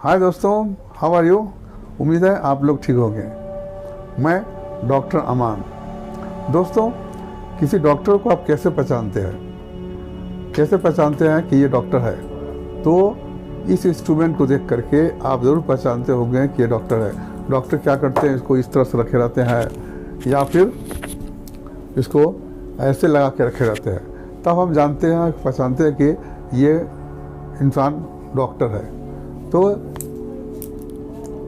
हाय दोस्तों, how are you. उम्मीद है आप लोग ठीक होंगे। मैं डॉक्टर अमान। दोस्तों, किसी डॉक्टर को आप कैसे पहचानते हैं कि ये डॉक्टर है? तो इस इंस्ट्रूमेंट को देख करके आप ज़रूर पहचानते होंगे कि ये डॉक्टर है। डॉक्टर क्या करते हैं, इसको इस तरह से रखे रहते हैं या फिर इसको ऐसे लगा के रखे रहते हैं, तब हम पहचानते हैं कि ये इंसान डॉक्टर है। तो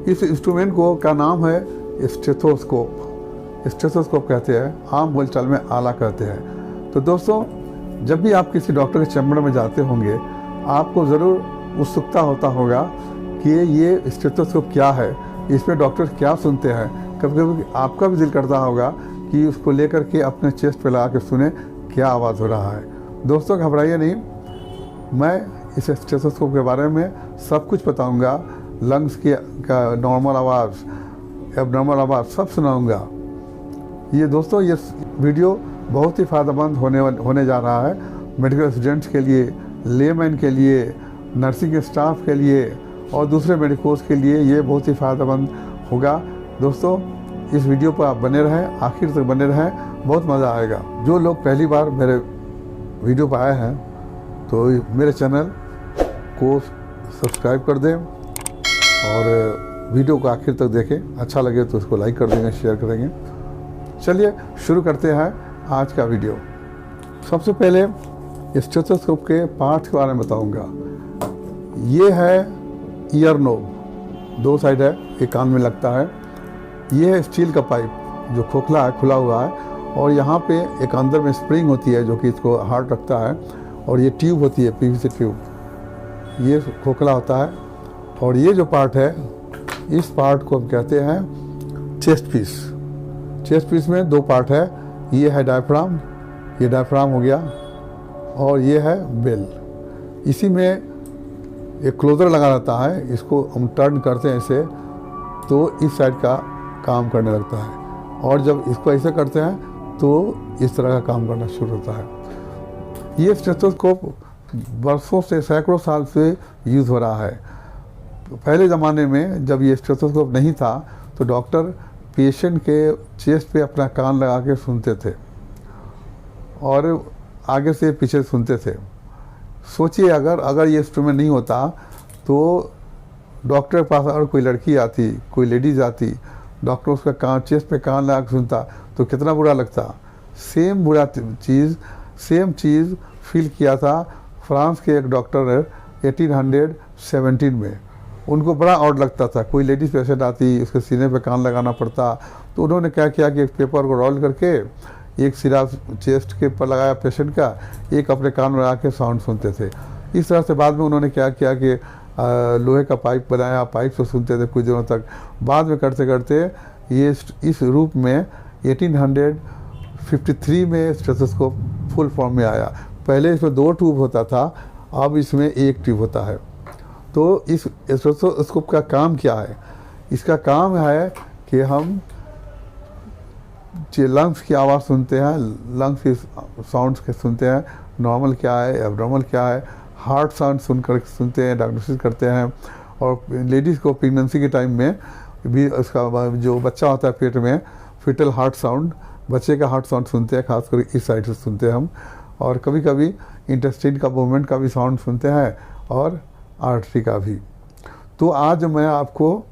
इस इंस्ट्रूमेंट को का नाम है स्टेथोस्कोप। स्टेथोस्कोप कहते हैं, आम बोलचाल में आला कहते हैं। तो दोस्तों, जब भी आप किसी डॉक्टर के चैम्बर में जाते होंगे, आपको ज़रूर उत्सुकता होता होगा कि ये स्टेथोस्कोप क्या है, इसमें डॉक्टर क्या सुनते हैं। कभी कभी आपका भी दिल करता होगा कि उसको लेकर के अपने चेस्ट पे लगा के सुने क्या आवाज़ हो रहा है। दोस्तों, घबराइए नहीं, मैं इस स्टेथोस्कोप के बारे में सब कुछ बताऊंगा। लंग्स की का नॉर्मल आवाज़, एबनॉर्मल आवाज़ सब सुनाऊंगा। ये दोस्तों, ये वीडियो बहुत ही फ़ायदेमंद होने जा रहा है मेडिकल स्टूडेंट्स के लिए, लेमैन के लिए, नर्सिंग स्टाफ के लिए और दूसरे मेडिकोस के लिए ये बहुत ही फ़ायदेमंद होगा। दोस्तों, इस वीडियो पर आप बने रहें, आखिर तक बने रहें, बहुत मज़ा आएगा। जो लोग पहली बार मेरे वीडियो पर आए हैं तो मेरे चैनल को सब्सक्राइब कर दें और वीडियो को आखिर तक देखें। अच्छा लगे तो उसको लाइक कर देंगे, शेयर करेंगे। चलिए शुरू करते हैं आज का वीडियो। सबसे पहले स्टेथोस्कोप के पार्ट्स के बारे में बताऊंगा। ये है ईयर नोब, दो साइड है, एक कान में लगता है। ये है स्टील का पाइप जो खोखला है, खुला हुआ है, और यहाँ पे एक अंदर में स्प्रिंग होती है जो कि इसको हार्ड रखता है, और ये ट्यूब होती है, पीवीसी ट्यूब, ये खोखला होता है। और ये जो पार्ट है, इस पार्ट को हम कहते हैं चेस्ट पीस। चेस्ट पीस में दो पार्ट है, ये है डायफ्राम, ये डायफ्राम हो गया, और ये है बेल। इसी में एक क्लोजर लगा रहता है, इसको हम टर्न करते हैं ऐसे तो इस साइड का काम करने लगता है, और जब इसको ऐसे करते हैं तो इस तरह का काम करना शुरू होता है। ये स्टेथोस्कोप वर्षों से, सैकड़ों साल से यूज़ हो रहा है। पहले ज़माने में जब ये स्टेथोस्कोप नहीं था तो डॉक्टर पेशेंट के चेस्ट पे अपना कान लगा के सुनते थे और आगे से पीछे सुनते थे। सोचिए, अगर ये इंस्ट्रूमेंट नहीं होता तो डॉक्टर के पास अगर कोई लड़की आती, कोई लेडीज़ आती, डॉक्टर उसका कान, चेस्ट पे कान लगा के सुनता तो कितना बुरा लगता। सेम चीज़ फील किया था फ्रांस के एक डॉक्टर ने 1817 में। उनको बड़ा ऑड लगता था, कोई लेडीज़ पेशेंट आती, उसके सीने पे कान लगाना पड़ता, तो उन्होंने क्या किया कि एक पेपर को रोल करके एक सिरा चेस्ट के ऊपर लगाया पेशेंट का, एक अपने कान में लगा के साउंड सुनते थे। इस तरह से बाद में उन्होंने क्या किया कि लोहे का पाइप बनाया, पाइप से सुनते थे कुछ दिनों तक। बाद में करते करते ये इस रूप में 1853 में स्टेथोस्कोप फुल फॉर्म में आया। पहले इसमें दो ट्यूब होता था, अब इसमें एक ट्यूब होता है। तो इस स्टेथोस्कोप का काम क्या है? इसका काम है कि हम लंग्स की आवाज़ सुनते हैं, लंग्स की साउंड्स के सुनते हैं, नॉर्मल क्या है, एब्नॉर्मल क्या है, हार्ट साउंड सुनते हैं, डायग्नोसिस करते हैं। और लेडीज़ को प्रेगनेंसी के टाइम में भी उसका जो बच्चा होता है पेट में, फिटल हार्ट साउंड, बच्चे का हार्ट साउंड सुनते हैं, खासकर इस साइड से सुनते हैं हम। और कभी कभी इंटेस्टाइन का मूवमेंट का भी साउंड सुनते हैं और आर्टरी का भी। तो आज मैं आपको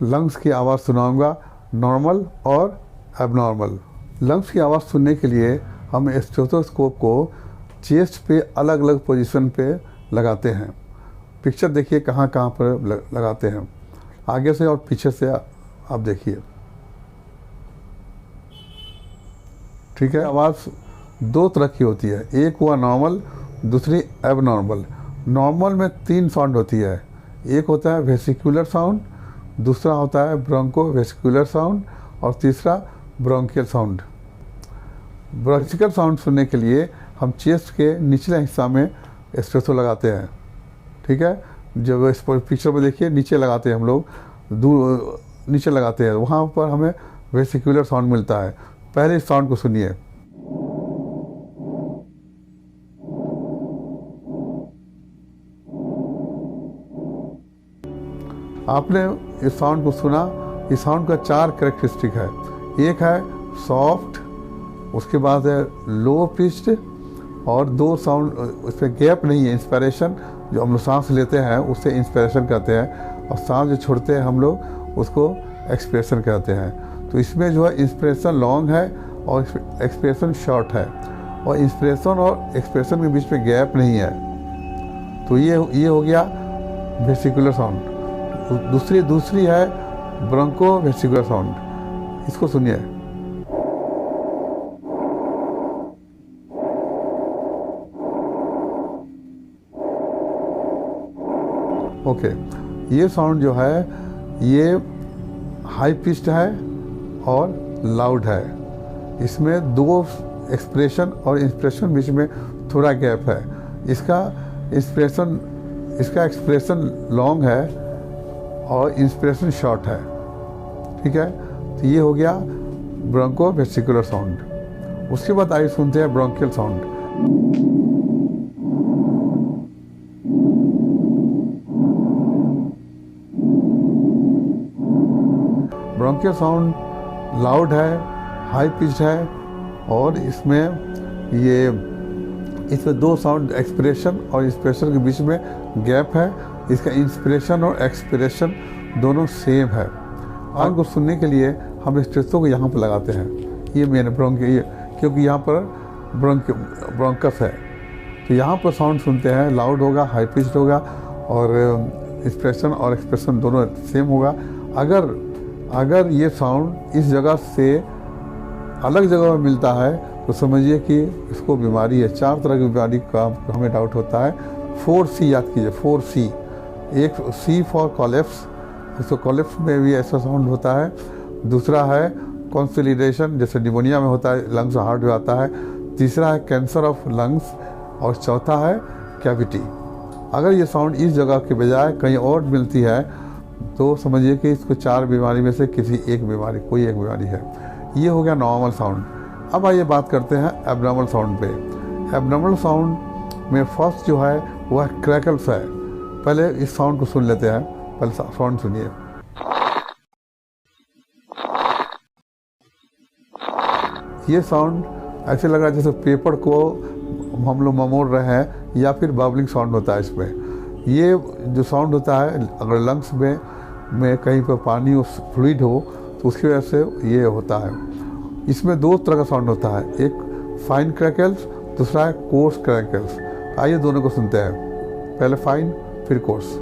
लंग्स की आवाज़ सुनाऊंगा, नॉर्मल और एबनॉर्मल। लंग्स की आवाज़ सुनने के लिए हम स्टेथोस्कोप को चेस्ट पे अलग अलग पोजीशन पे लगाते हैं। पिक्चर देखिए कहाँ कहाँ पर लगाते हैं, आगे से और पीछे से आप देखिए, ठीक है। आवाज़ दो तरह की होती है, एक हुआ नॉर्मल, दूसरी एबनॉर्मल। नॉर्मल में 3 साउंड होती है, एक होता है वेसिकुलर साउंड, दूसरा होता है ब्रोंको वेसिकुलर साउंड, और तीसरा ब्रोंकियल साउंड। ब्रोंकियल साउंड सुनने के लिए हम चेस्ट के निचले हिस्सा में स्टेथो लगाते हैं, ठीक है। जब इस पिक्चर में देखिए, नीचे लगाते हैं हम लोग, नीचे लगाते हैं, वहाँ पर हमें वेसिकुलर साउंड मिलता है। पहले इस साउंड को सुनिए। आपने इस साउंड को सुना, इस साउंड का 4 कैरेक्टरिस्टिक है। एक है सॉफ्ट, उसके बाद है लो पिच्ड, और 2 साउंड उसमें गैप नहीं है। इंस्पिरेशन जो हम लोग सांस लेते हैं उससे इंस्पिरेशन कहते हैं, और सांस जो छोड़ते हैं हम लोग उसको एक्सप्रेशन कहते हैं। तो इसमें जो है इंस्पिरेशन लॉन्ग है और एक्सप्रेशन शॉर्ट है, और इंस्पिरेशन और एक्सप्रेशन के बीच में गैप नहीं है। तो ये हो गया वेसिकुलर साउंड। दूसरी है ब्रोंको वेसिकुलर साउंड। इसको सुनिए। ओके, ये साउंड जो है ये हाई पिच्ड है और लाउड है। इसमें 2 एक्सप्रेशन और इंस्पिरेशन बीच में थोड़ा गैप है। इसका एक्सप्रेशन लॉन्ग है और इंस्पिरेशन शॉर्ट है। ठीक है, तो ये हो गया ब्रोंको वेसिकुलर साउंड। उसके बाद आइए सुनते हैं bronchial sound. Bronchial sound loud है, हाई पिच्ड है, और इसमें 2 साउंड एक्सप्रेशन और इंस्पिरेशन के बीच में गैप है। इसका इंस्पिरेशन और एक्सप्रेशन दोनों सेम है। साउंड को सुनने के लिए हम स्ट्रेसों को यहाँ पर लगाते हैं, ये मेन क्योंकि यहाँ पर ब्रोंकस है। तो यहाँ पर साउंड सुनते हैं, लाउड होगा, हाई पिच्ड होगा, और इंस्पिरेशन और एक्सप्रेशन दोनों सेम होगा। अगर ये साउंड इस जगह से अलग जगह में मिलता है तो समझिए कि इसको बीमारी है। 4 तरह की बीमारी का हमें डाउट होता है। 4C याद कीजिए, 4C। एक C फॉर कॉलेप्स, तो कॉलेप्स में भी ऐसा साउंड होता है। दूसरा है कॉन्सोलिडेशन, जैसे निमोनिया में होता है, लंग्स हार्ड में आता है। तीसरा है कैंसर ऑफ लंग्स, और चौथा है कैविटी। अगर ये साउंड इस जगह के बजाय कहीं और मिलती है तो समझिए कि इसको 4 बीमारी में से कोई एक बीमारी है। ये हो गया नॉर्मल साउंड। अब आइए बात करते हैं एब्नॉर्मल साउंड पे। एब्नॉर्मल साउंड में फर्स्ट जो है वह क्रैकल्स है। पहले इस साउंड को सुन लेते हैं। पहले साउंड सुनिए। ये साउंड ऐसे लग रहा है जैसे पेपर को हम लोग ममोड़ रहे हैं, या फिर बबलिंग साउंड होता है इसमें। ये जो साउंड होता है, अगर लंग्स में कहीं पर पानी और फ्लूइड हो तो उसकी वजह से ये होता है। इसमें 2 तरह का साउंड होता है, एक फाइन क्रैकल्स, दूसरा है कोर्स क्रैकल्स। आइए दोनों को सुनते हैं, पहले फाइन फिर कोर्स।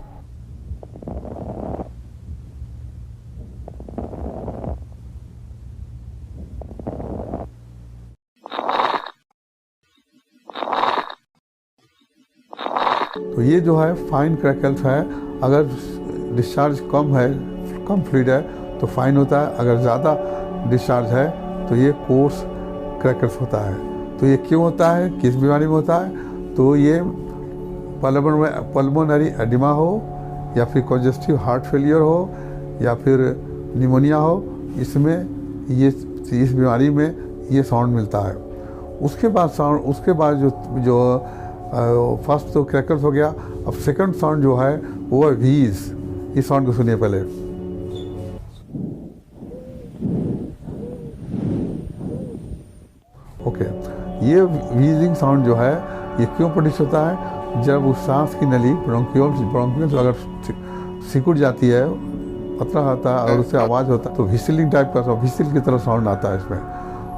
तो ये जो है फाइन क्रैकल्स है। अगर डिस्चार्ज कम फ्लूइड है तो फाइन होता है, अगर ज़्यादा डिस्चार्ज है तो ये कोर्स क्रैकल्स होता है। तो ये क्यों होता है, किस बीमारी में होता है? तो ये पल्मोनरी एडिमा हो, या फिर कॉन्जेस्टिव हार्ट फेलियर हो, या फिर निमोनिया हो, इसमें इस बीमारी में ये साउंड मिलता है। उसके बाद जो फर्स्ट तो क्रैकल्स हो गया। अब सेकंड साउंड जो है वो है व्हीज। इस साउंड को सुनिए पहले। ओके, ये व्हीजिंग साउंड जो है ये क्यों प्रोड्यूस होता है? जब उस सांस की नली ब्रोंकियल्स अगर सिकुड़ जाती है, पतला होता है, और उससे आवाज़ होता है तो व्हिसलिंग टाइप का, व्हिसिल की तरह साउंड आता है इसमें।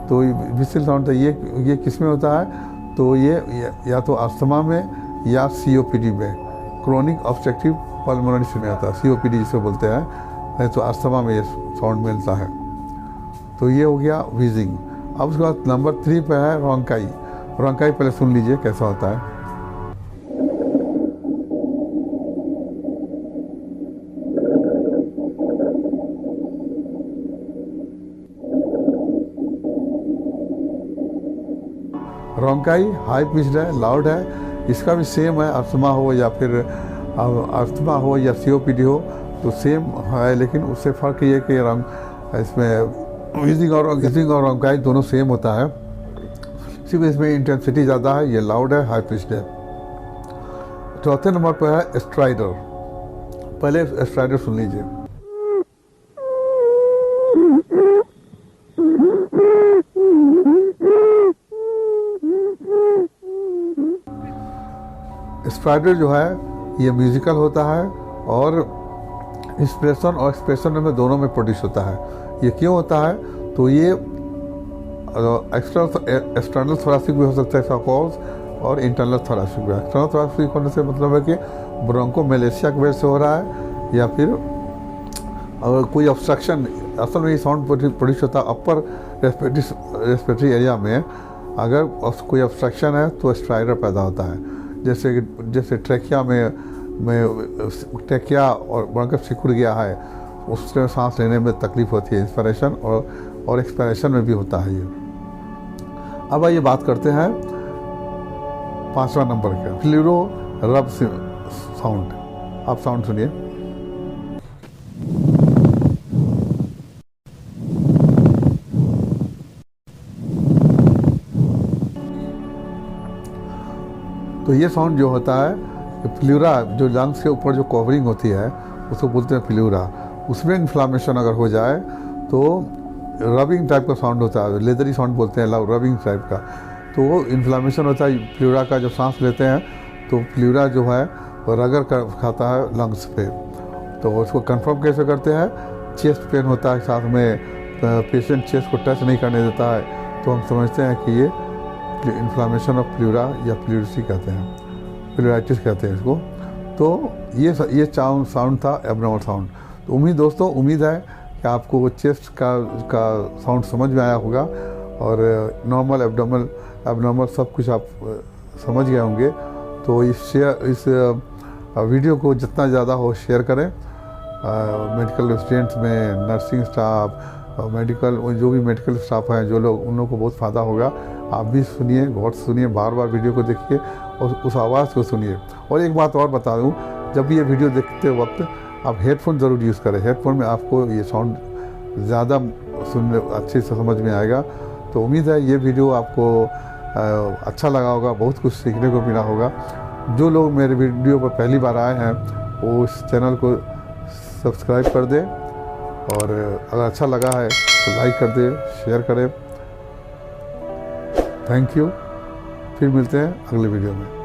तो व्हिसिल साउंड तो ये किस में होता है? तो ये या तो अस्थमा में या COPD में, क्रोनिक ऑब्स्ट्रक्टिव पल्मोनरी में आता है, COPD जिसे बोलते हैं, नहीं तो अस्थमा में ये साउंड मिलता है। तो ये हो गया व्हीजिंग। अब उसके बाद नंबर 3 पे है रोंकाई। रोंकाई पहले सुन लीजिए कैसा होता है। रोंकाई हाई पिच्ड है, लाउड है। इसका भी सेम है, अस्थमा हो या COPD हो तो सेम है, लेकिन उससे फ़र्क ये कि इसमें व्हीजिंग और रोंकाई दोनों सेम होता है, सिर्फ इसमें इंटेंसिटी ज़्यादा है। ये लाउड है, हाई पिच्ड है। चौथे नंबर पर है स्ट्राइडर। पहले स्ट्राइडर सुन लीजिए। स्ट्राइडर जो है ये म्यूजिकल होता है और इंस्पिरेशन और एक्सप्रेशन में दोनों में प्रोड्यूस होता है। ये क्यों होता है? तो ये एक्सटर्नल थोरासिक भी हो सकता है इसका कॉज, और इंटरनल थोरासिक भी। एक्सटर्नल थोरासिक होने से मतलब है कि ब्रोंकोमेलेशिया की वजह से हो रहा है, या फिर अगर कोई ऑब्स्ट्रक्शन, असल में ये साउंड प्रोड्यूस होता है अपर रेस्पिरेटरी एरिया में। अगर कोई ऑब्स्ट्रक्शन है तो स्ट्राइडर पैदा होता है। जैसे ट्रैकिया में ट्रैकिया और ब्रोंकस सिकुड़ गया है, उससे सांस लेने में तकलीफ होती है, इंस्पिरेशन और एक्सपिरेशन में भी होता है ये। अब आइए बात करते हैं 5वां नंबर का, फ्लूरो रब साउंड। आप साउंड सुनिए। तो ये साउंड जो होता है फ्लूरा, जो लंग्स के ऊपर जो कवरिंग होती है उसको बोलते हैं फ्लूरा। उसमें इन्फ्लामेशन अगर हो जाए तो रबिंग टाइप का साउंड होता है, लेदरी साउंड बोलते हैं, रबिंग टाइप का। तो वो इन्फ्लामेशन होता है फ्लूरा का। जब सांस लेते हैं तो फ्लूरा जो है वो रगड़ कर खाता है लंग्स पे। तो उसको कंफर्म कैसे करते हैं? चेस्ट पेन होता है, साथ में पेशेंट चेस्ट को टच नहीं करने देता है, तो हम समझते हैं कि ये इन्फ्लामेशन ऑफ प्लूरा या प्लूरिसी कहते हैं, प्लूराइटिस कहते हैं इसको। तो ये साउंड था एब्नॉर्मल साउंड। तो उम्मीद है कि आपको चेस्ट का साउंड समझ में आया होगा, और नॉर्मल एब्नॉर्मल सब कुछ आप समझ गए होंगे। तो इस वीडियो को जितना ज़्यादा हो शेयर करें। मेडिकल स्टूडेंट्स में, नर्सिंग स्टाफ, जो भी मेडिकल स्टाफ हैं, जो लोग, उन लोगों को बहुत फ़ायदा होगा। आप भी सुनिए, गौर से सुनिए, बार बार वीडियो को देखिए और उस आवाज़ को सुनिए। और एक बात और बता दूं, जब भी ये वीडियो देखते वक्त आप हेडफोन ज़रूर यूज़ करें। हेडफोन में आपको ये साउंड ज़्यादा सुनने अच्छे से समझ में आएगा। तो उम्मीद है ये वीडियो आपको अच्छा लगा होगा, बहुत कुछ सीखने को मिला होगा। जो लोग मेरे वीडियो पर पहली बार आए हैं वो इस चैनल को सब्सक्राइब कर दें, और अगर अच्छा लगा है तो लाइक कर दें, शेयर करें। Thank you. फिर मिलते हैं अगले वीडियो में।